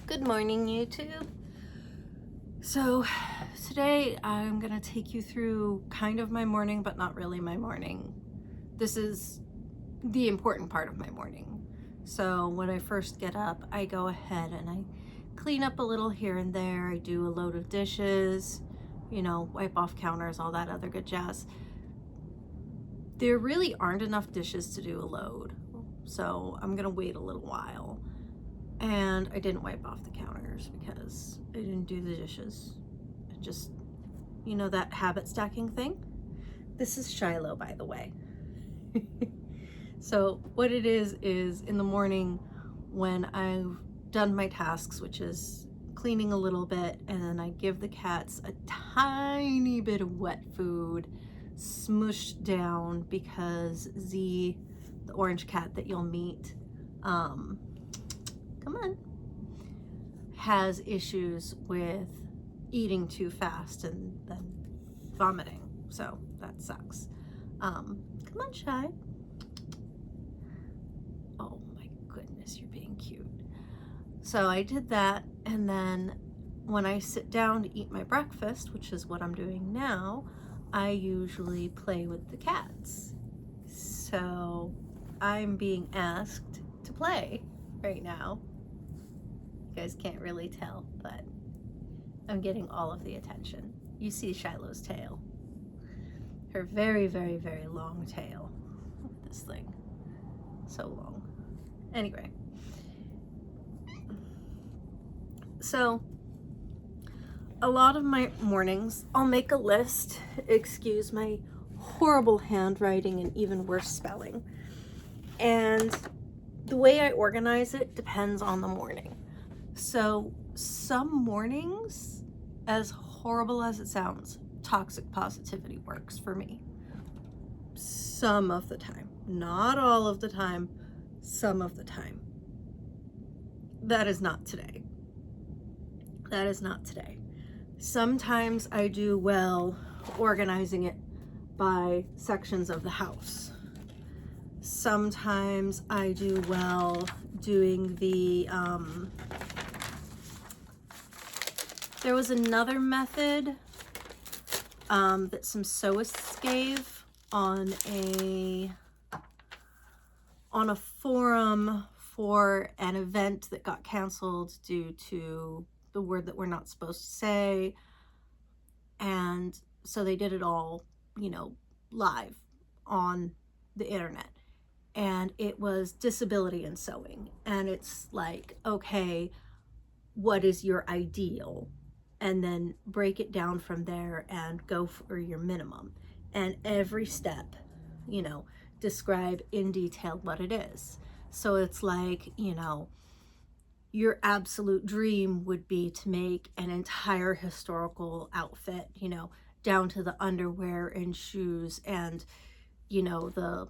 Good morning, YouTube. So, today I'm gonna take you through kind of my morning, but not really my morning. This is the important part of my morning. So, when I first get up, I go ahead and I clean up a little here and there. I do a load of dishes, wipe off counters, all that other good jazz. There really aren't enough dishes to do a load, so I'm gonna wait a little while. And I didn't wipe off the counters because I didn't do the dishes. I just, that habit stacking thing. This is Shiloh, by the way. So what it is in the morning when I've done my tasks, which is cleaning a little bit, and then I give the cats a tiny bit of wet food smushed down because the orange cat that you'll meet, come on, has issues with eating too fast and then vomiting. So that sucks. Come on, Shy. Oh my goodness, you're being cute. So I did that, and then when I sit down to eat my breakfast, which is what I'm doing now, I usually play with the cats. So I'm being asked to play right now. You guys can't really tell, but I'm getting all of the attention. You see Shiloh's tail. Her very, very, very long tail. Look at this thing. So long. Anyway. So, a lot of my mornings, I'll make a list. Excuse my horrible handwriting and even worse spelling. And the way I organize it depends on the morning. So some mornings, as horrible as it sounds, toxic positivity works for me. Some of the time, not all of the time, some of the time. That is not today. That is not today. Sometimes I do well organizing it by sections of the house. Sometimes I do well doing the, there was another method that some sewists gave on a forum for an event that got canceled due to the word that we're not supposed to say. And so they did it all, live on the internet. And it was disability in sewing. And it's like, okay, what is your ideal? And then break it down from there and go for your minimum. And every step, describe in detail what it is. So it's like, your absolute dream would be to make an entire historical outfit, down to the underwear and shoes and, the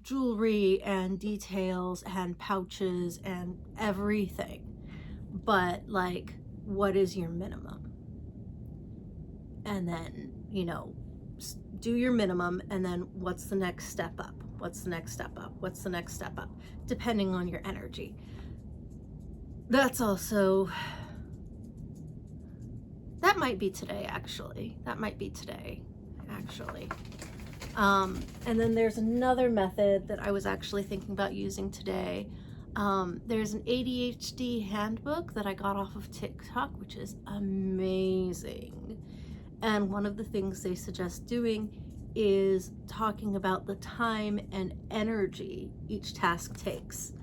jewelry and details and pouches and everything. But like, what is your minimum? And then, do your minimum, and then what's the next step up? What's the next step up? What's the next step up? Depending on your energy. That's also, that might be today, actually. That might be today, actually. And then there's another method that I was actually thinking about using today. There's an ADHD handbook that I got off of TikTok, which is amazing. And one of the things they suggest doing is talking about the time and energy each task takes.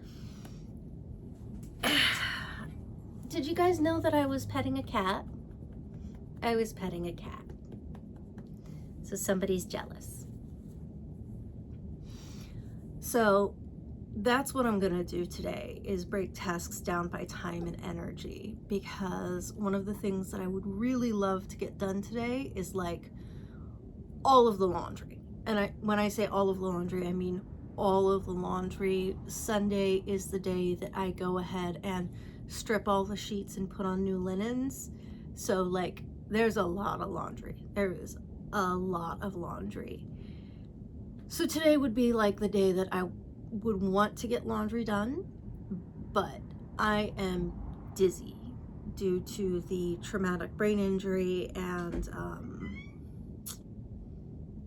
Did you guys know that I was petting a cat? I was petting a cat. So somebody's jealous. So that's what I'm gonna do today, is break tasks down by time and energy, because one of the things that I would really love to get done today is like all of the laundry. And when I say all of the laundry, I mean all of the laundry. Sunday is the day that I go ahead and strip all the sheets and put on new linens. So like, there's a lot of laundry. There is a lot of laundry. So today would be like the day that I would want to get laundry done, but I am dizzy due to the traumatic brain injury, and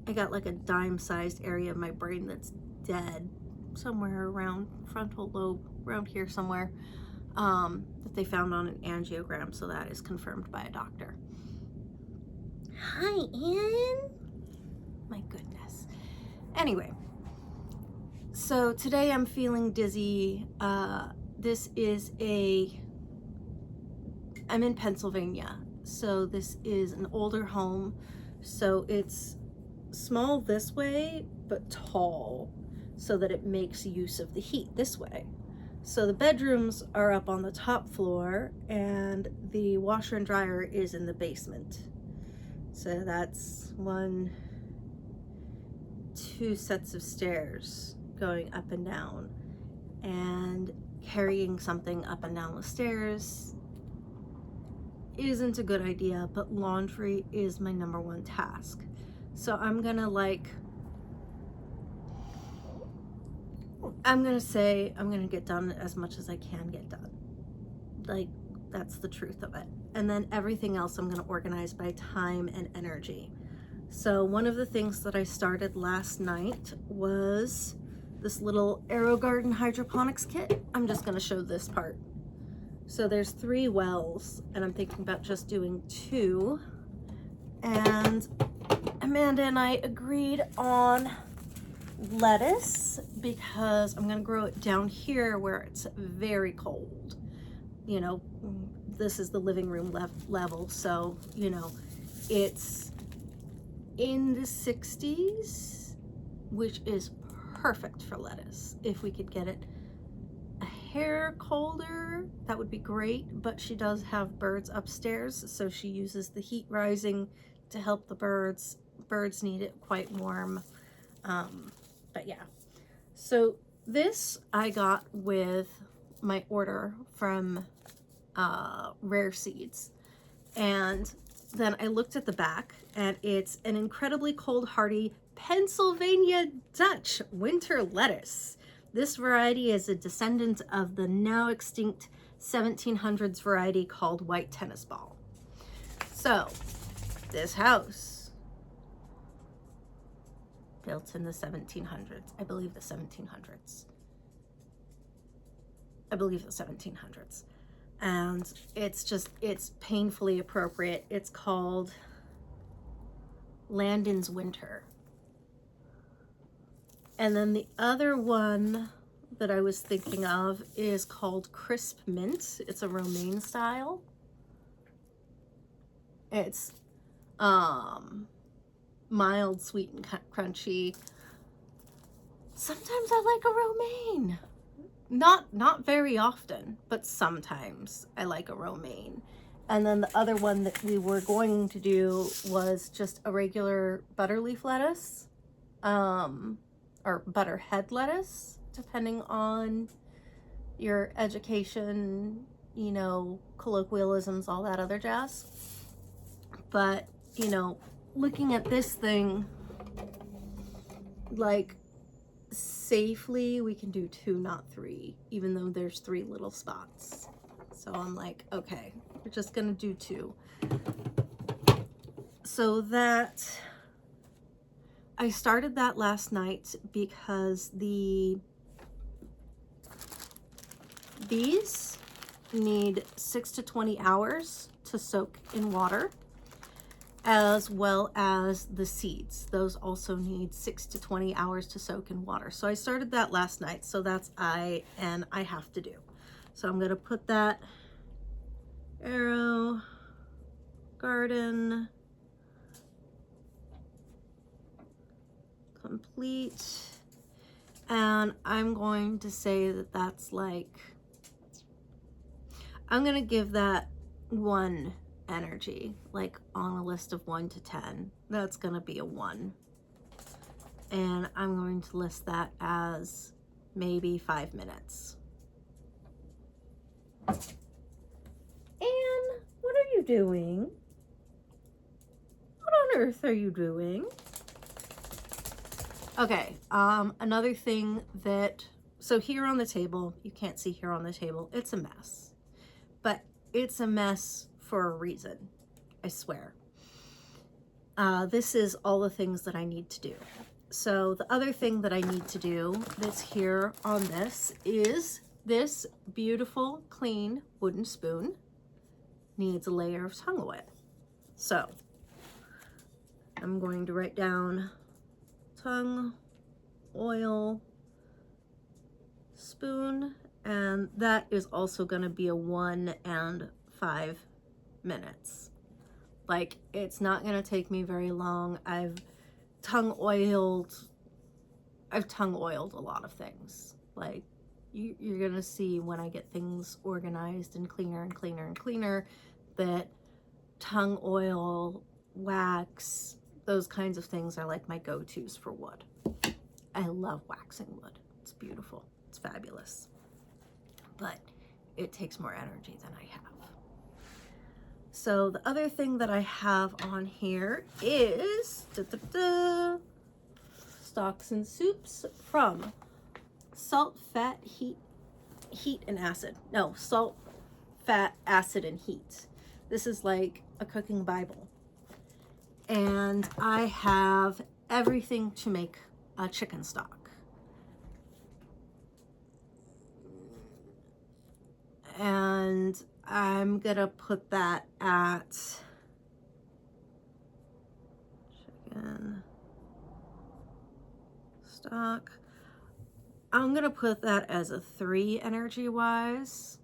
I got like a dime-sized area of my brain that's dead somewhere around frontal lobe, around here somewhere, that they found on an angiogram, so that is confirmed by a doctor. Hi, Ann. My goodness. Anyway, so today I'm feeling dizzy. This is I'm in Pennsylvania, so this is an older home, so it's small this way, but tall, so that it makes use of the heat this way. So the bedrooms are up on the top floor, and the washer and dryer is in the basement. So that's 2 sets of stairs going up and down, and carrying something up and down the stairs isn't a good idea, but laundry is my #1 task. So I'm gonna say I'm gonna get done as much as I can get done. Like, that's the truth of it. And then everything else I'm gonna organize by time and energy. So one of the things that I started last night was this little AeroGarden hydroponics kit. I'm just gonna show this part. So there's 3 wells, and I'm thinking about just doing 2. And Amanda and I agreed on lettuce because I'm gonna grow it down here where it's very cold. You know, this is the living room level, so, you know, it's in the 60s, which is perfect for lettuce. If we could get it a hair colder, that would be great, but she does have birds upstairs, so she uses the heat rising to help the birds. Birds need it quite warm. But yeah, so this I got with my order from Rare Seeds, and then I looked at the back, and it's an incredibly cold hardy Pennsylvania Dutch winter lettuce. This variety is a descendant of the now extinct 1700s variety called white tennis ball. So this house, built in the 1700s, I believe the 1700s. And it's painfully appropriate. It's called Landon's Winter. And then the other one that I was thinking of is called Crisp Mint. It's a romaine style. It's mild, sweet, and crunchy. Sometimes I like a romaine. Not very often, but sometimes I like a romaine. And then the other one that we were going to do was just a regular butterleaf lettuce, or butterhead lettuce, depending on your education, you know, colloquialisms, all that other jazz. But, you know, looking at this thing, like, safely we can do 2, not 3, even though there's 3 little spots. So I'm like, okay, we're just gonna do 2. So that, I started that last night because these need 6 to 20 hours to soak in water, as well as the seeds. Those also need 6 to 20 hours to soak in water. So I started that last night, so that's I have to do. So I'm gonna put that AeroGarden complete, and I'm going to say that that's like, I'm gonna give that 1 energy, like on a list of 1 to 10, that's gonna be a 1. And I'm going to list that as maybe 5 minutes. Anne, what are you doing? What on earth are you doing? Okay, another thing that, so here on the table, you can't see here on the table, it's a mess. but it's a mess for a reason, I swear. This is all the things that I need to do. So the other thing that I need to do that's here on this is this beautiful, clean wooden spoon needs a layer of tung oil. So I'm going to write down tung oil spoon, and that is also going to be a 1 and 5 minutes. Like, it's not going to take me very long. I've tung oiled a lot of things. Like, you're going to see when I get things organized and cleaner and cleaner and cleaner that tung oil, wax, those kinds of things are like my go-tos for wood. I love waxing wood. It's beautiful. It's fabulous. But it takes more energy than I have. So the other thing that I have on here is Stocks and Soups from Salt, Fat, Heat, and Acid. No, Salt, Fat, Acid, and Heat. This is like a cooking Bible. And I have everything to make a chicken stock. And I'm gonna put that at chicken stock. I'm gonna put that as a 3 energy wise,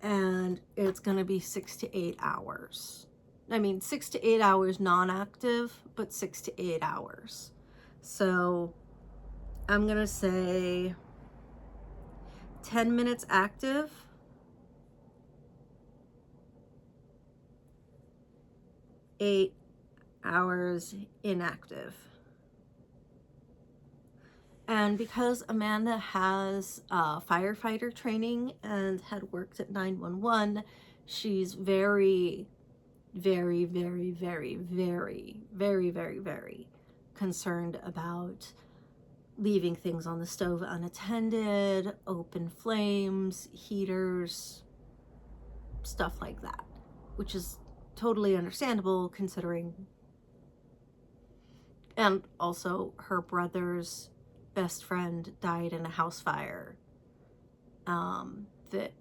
and it's gonna be 6 to 8 hours. I mean, 6 to 8 hours non-active, but 6 to 8 hours. So I'm gonna say 10 minutes active, 8 hours inactive. And because Amanda has firefighter training and had worked at 911, she's very, very, very, very, very, very, very, very concerned about leaving things on the stove unattended, open flames, heaters, stuff like that, which is totally understandable considering. And also her brother's best friend died in a house fire. That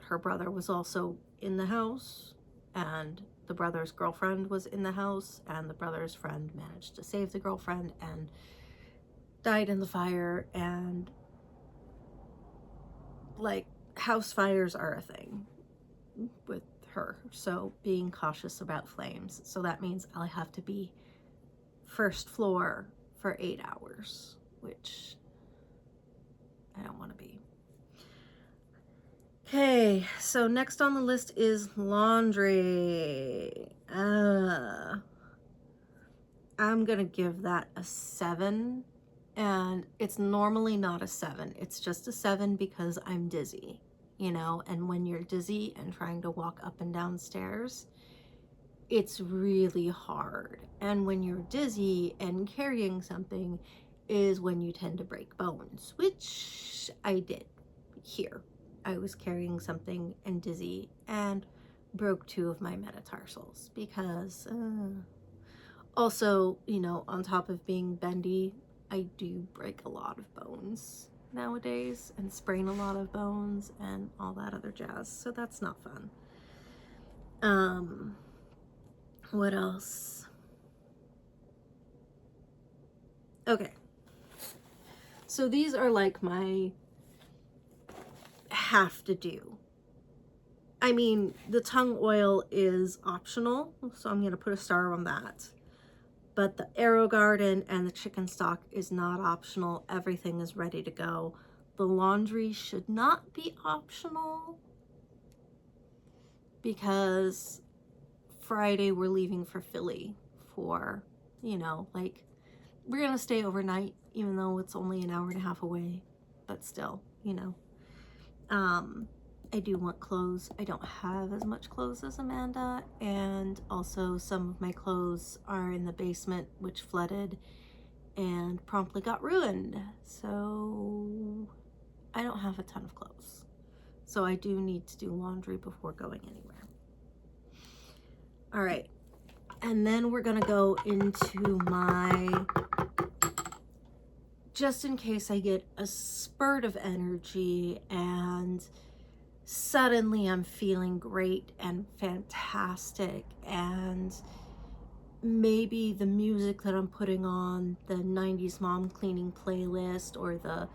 her brother was also in the house, and the brother's girlfriend was in the house, and the brother's friend managed to save the girlfriend and died in the fire. And like, house fires are a thing with her, so being cautious about flames. So that means I'll have to be first floor for 8 hours, which I don't want to be. Okay, so next on the list is laundry. I'm gonna give that a 7, and it's normally not a 7. It's just a 7 because I'm dizzy, you know, and when you're dizzy and trying to walk up and down stairs, it's really hard. And when you're dizzy and carrying something is when you tend to break bones, which I did here. I was carrying something and dizzy and broke 2 of my metatarsals because also, you know, on top of being bendy, I do break a lot of bones nowadays and sprain a lot of bones and all that other jazz. So that's not fun. What else? Okay. So these are like my have to do. I mean, the tung oil is optional, so I'm going to put a star on that. But the AeroGarden and the chicken stock is not optional. Everything is ready to go. The laundry should not be optional because Friday we're leaving for Philly for, you know, like, we're going to stay overnight, even though it's only an hour and a half away, but still, you know. I do want clothes. I don't have as much clothes as Amanda, and also some of my clothes are in the basement, which flooded and promptly got ruined. So I don't have a ton of clothes. So I do need to do laundry before going anywhere. All right. And then we're going to go into my, just in case I get a spurt of energy and suddenly I'm feeling great and fantastic, and maybe the music that I'm putting on, the 90s mom cleaning playlist or the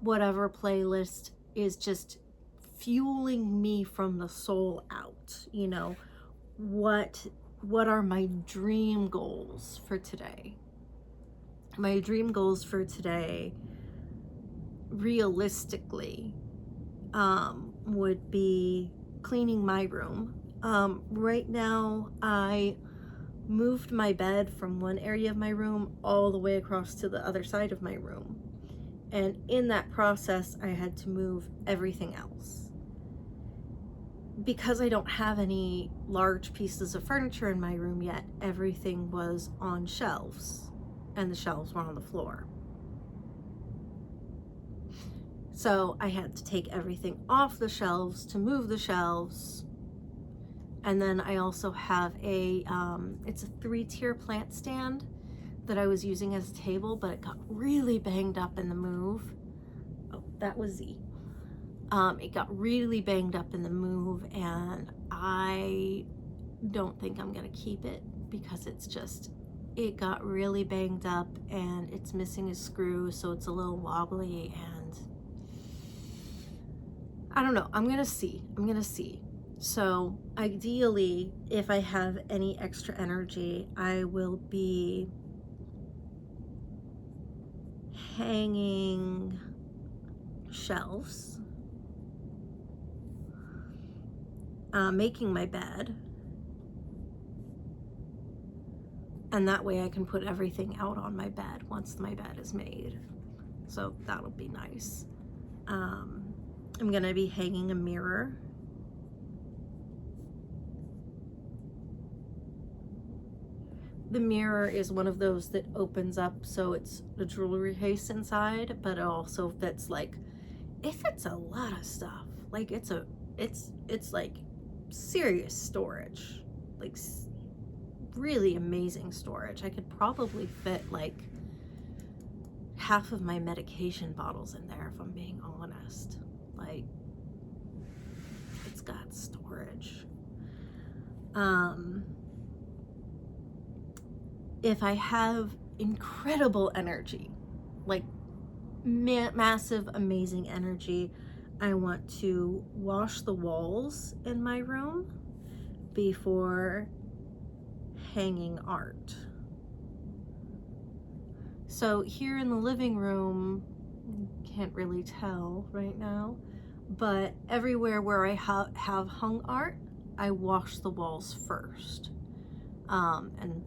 whatever playlist, is just fueling me from the soul out. You know, what are my dream goals for today? My dream goals for today, realistically, would be cleaning my room. Right now, I moved my bed from one area of my room all the way across to the other side of my room. And in that process, I had to move everything else. Because I don't have any large pieces of furniture in my room yet, everything was on shelves, and the shelves were on the floor. So I had to take everything off the shelves to move the shelves. And then I also have it's a 3-tier plant stand that I was using as a table, but it got really banged up in the move. Oh, that was Z. It got really banged up in the move, and I don't think I'm gonna keep it because it got really banged up and it's missing a screw, so it's a little wobbly, and I don't know. I'm gonna see. So ideally, if I have any extra energy, I will be hanging shelves, making my bed, and that way I can put everything out on my bed once my bed is made. So that'll be nice. I'm gonna be hanging a mirror. The mirror is one of those that opens up, so it's a jewelry case inside, but it also fits, like, it fits a lot of stuff. Like, it's like serious storage, like really amazing storage. I could probably fit like half of my medication bottles in there, if I'm being honest. Like, it's got storage. If I have incredible energy, like massive, amazing energy, I want to wash the walls in my room before hanging art. So here in the living room, can't really tell right now, but everywhere where I have hung art, I wash the walls first, and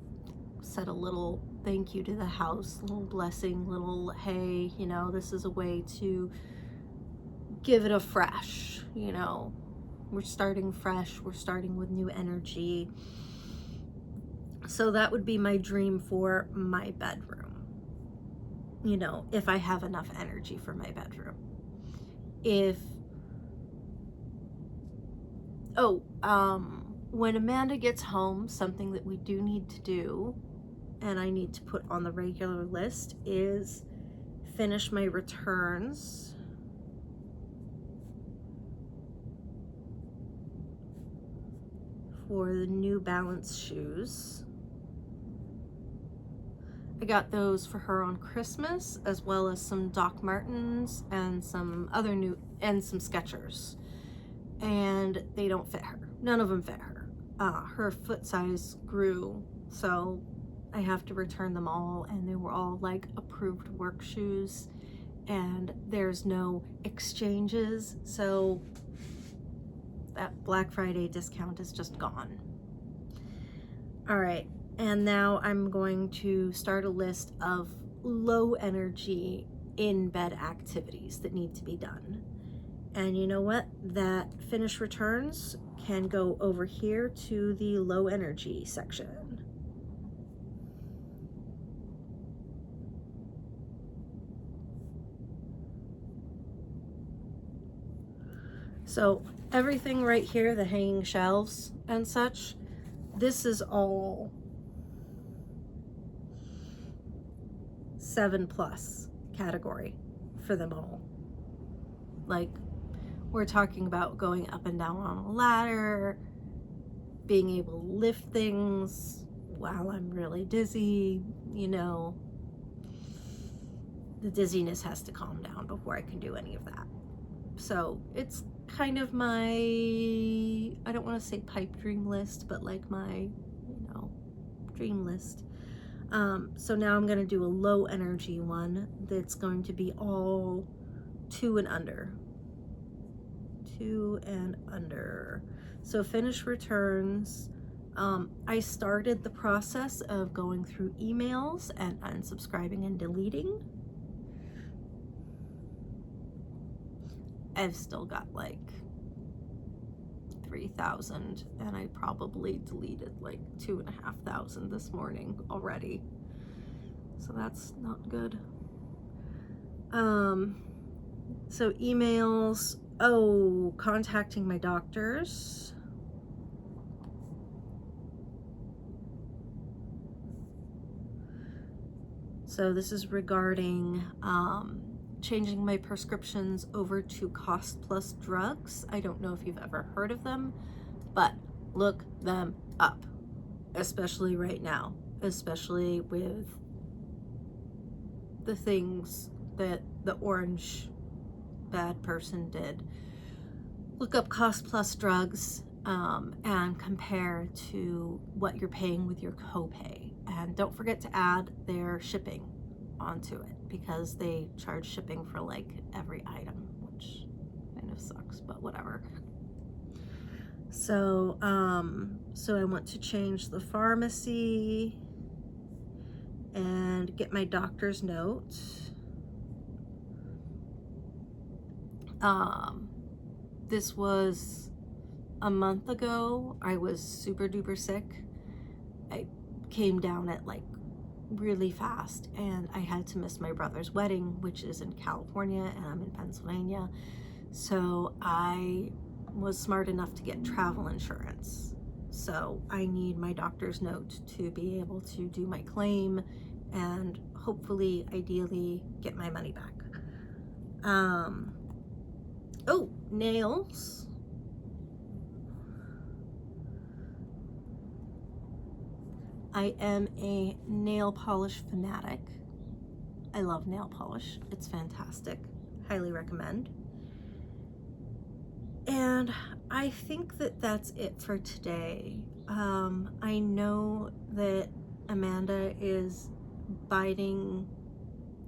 said a little thank you to the house, little blessing, little, hey, you know, this is a way to give it a fresh, you know, we're starting fresh, we're starting with new energy. So that would be my dream for my bedroom, you know, if I have enough energy for my bedroom. When Amanda gets home, something that we do need to do, and I need to put on the regular list, is finish my returns for the New Balance shoes. I got those for her on Christmas, as well as some Doc Martens and some other some Skechers. And they don't fit her. None of them fit her. Her foot size grew, so I have to return them all, and they were all like approved work shoes, and there's no exchanges, so that Black Friday discount is just gone. All right, and now I'm going to start a list of low energy in bed activities that need to be done. And you know what? That finish returns can go over here to the low energy section. So everything right here, the hanging shelves and such, this is all 7+ category for them all. Like, we're talking about going up and down on a ladder, being able to lift things while I'm really dizzy, you know. The dizziness has to calm down before I can do any of that. So it's kind of my, I don't want to say pipe dream list, but like my, you know, dream list. So now I'm going to do a low energy one that's going to be all 2 and under. 2 and under. So finish returns. I started the process of going through emails and unsubscribing and deleting. I've still got like 3,000, and I probably deleted like 2,500 this morning already. So that's not good. So emails, contacting my doctors. So this is regarding changing my prescriptions over to Cost Plus drugs. I don't know if you've ever heard of them, but look them up, especially right now, especially with the things that the orange bad person did. Look up Cost Plus drugs and compare to what you're paying with your copay. And don't forget to add their shipping onto it, because they charge shipping for like every item, which kind of sucks, but whatever. So so I want to change the pharmacy and get my doctor's note. This was a month ago. I was super duper sick. I came down at like really fast, and I had to miss my brother's wedding, which is in California, and I'm in Pennsylvania. So I was smart enough to get travel insurance. So I need my doctor's note to be able to do my claim and hopefully, ideally, get my money back. Nails. I am a nail polish fanatic. I love nail polish. It's fantastic. Highly recommend. And I think that that's it for today. I know that Amanda is biting,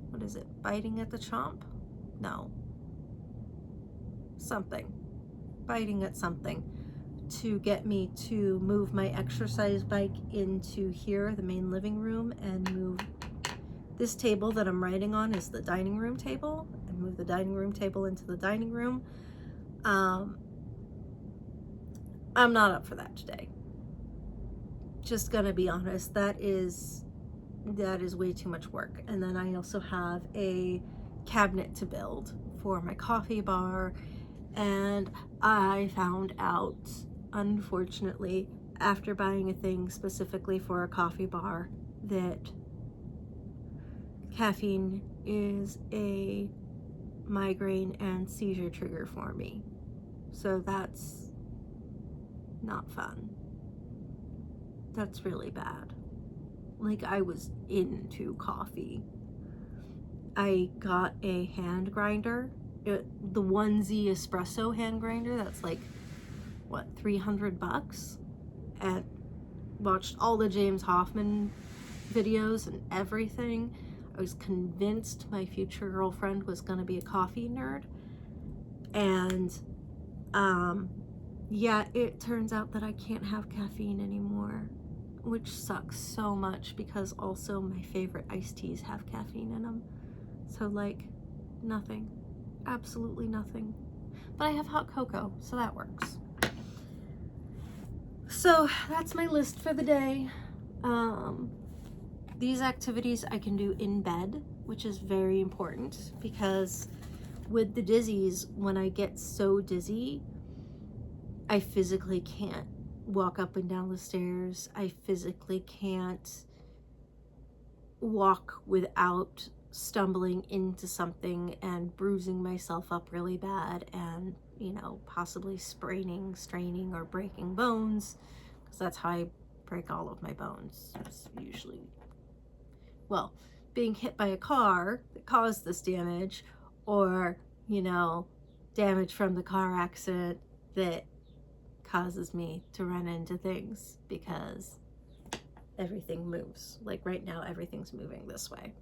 what is it? Biting at the chomp? No. Something. Biting at something to get me to move my exercise bike into here, the main living room, and move this table that I'm writing on is the dining room table, and move the dining room table into the dining room. I'm not up for that today. Just gonna be honest, that is way too much work. And then I also have a cabinet to build for my coffee bar, and I found out, unfortunately, after buying a thing specifically for a coffee bar, that caffeine is a migraine and seizure trigger for me. So that's not fun. That's really bad. Like, I was into coffee. I got a hand grinder, the 1Z espresso hand grinder that's like, what, $300, and watched all the James Hoffmann videos and everything. I was convinced my future girlfriend was going to be a coffee nerd, and yeah, it turns out that I can't have caffeine anymore, which sucks so much, because also my favorite iced teas have caffeine in them. So like, nothing, absolutely nothing. But I have hot cocoa, so that works. So that's my list for the day. These activities I can do in bed, which is very important, because with the dizzies, when I get so dizzy, I physically can't walk up and down the stairs. I physically can't walk without stumbling into something and bruising myself up really bad and, possibly straining, or breaking bones, because that's how I break all of my bones. It's usually, well, being hit by a car that caused this damage, or, damage from the car accident that causes me to run into things, because everything moves. Like right now, everything's moving this way.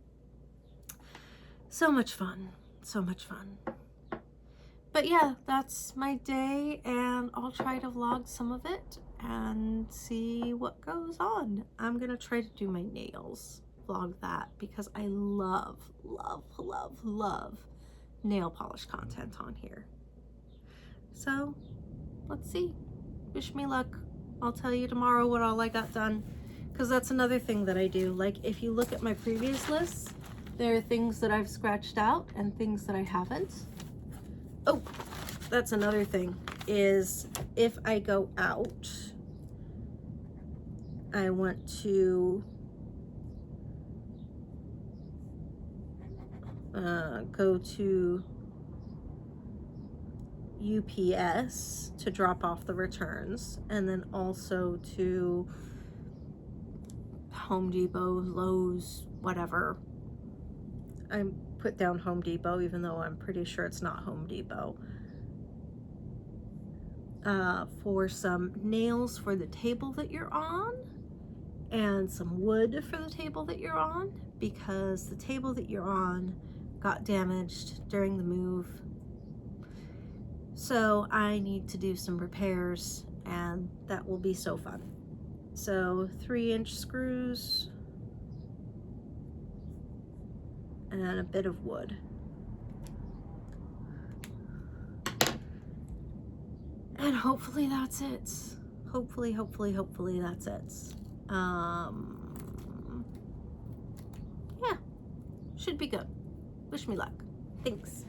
So much fun. So much fun. But yeah, that's my day, and I'll try to vlog some of it and see what goes on. I'm gonna try to do my nails, vlog that, because I love, love, love, love nail polish content on here. So let's see. Wish me luck. I'll tell you tomorrow what all I got done, because that's another thing that I do. Like, if you look at my previous lists, there are things that I've scratched out and things that I haven't. Oh, that's another thing, is if I go out, I want to go to UPS to drop off the returns, and then also to Home Depot, Lowe's, whatever. I put down Home Depot, even though I'm pretty sure it's not Home Depot, for some nails for the table that you're on, and some wood for the table that you're on, because the table that you're on got damaged during the move. So I need to do some repairs, and that will be so fun. So 3-inch screws and a bit of wood. And hopefully that's it. Hopefully that's it. Yeah, should be good. Wish me luck. Thanks.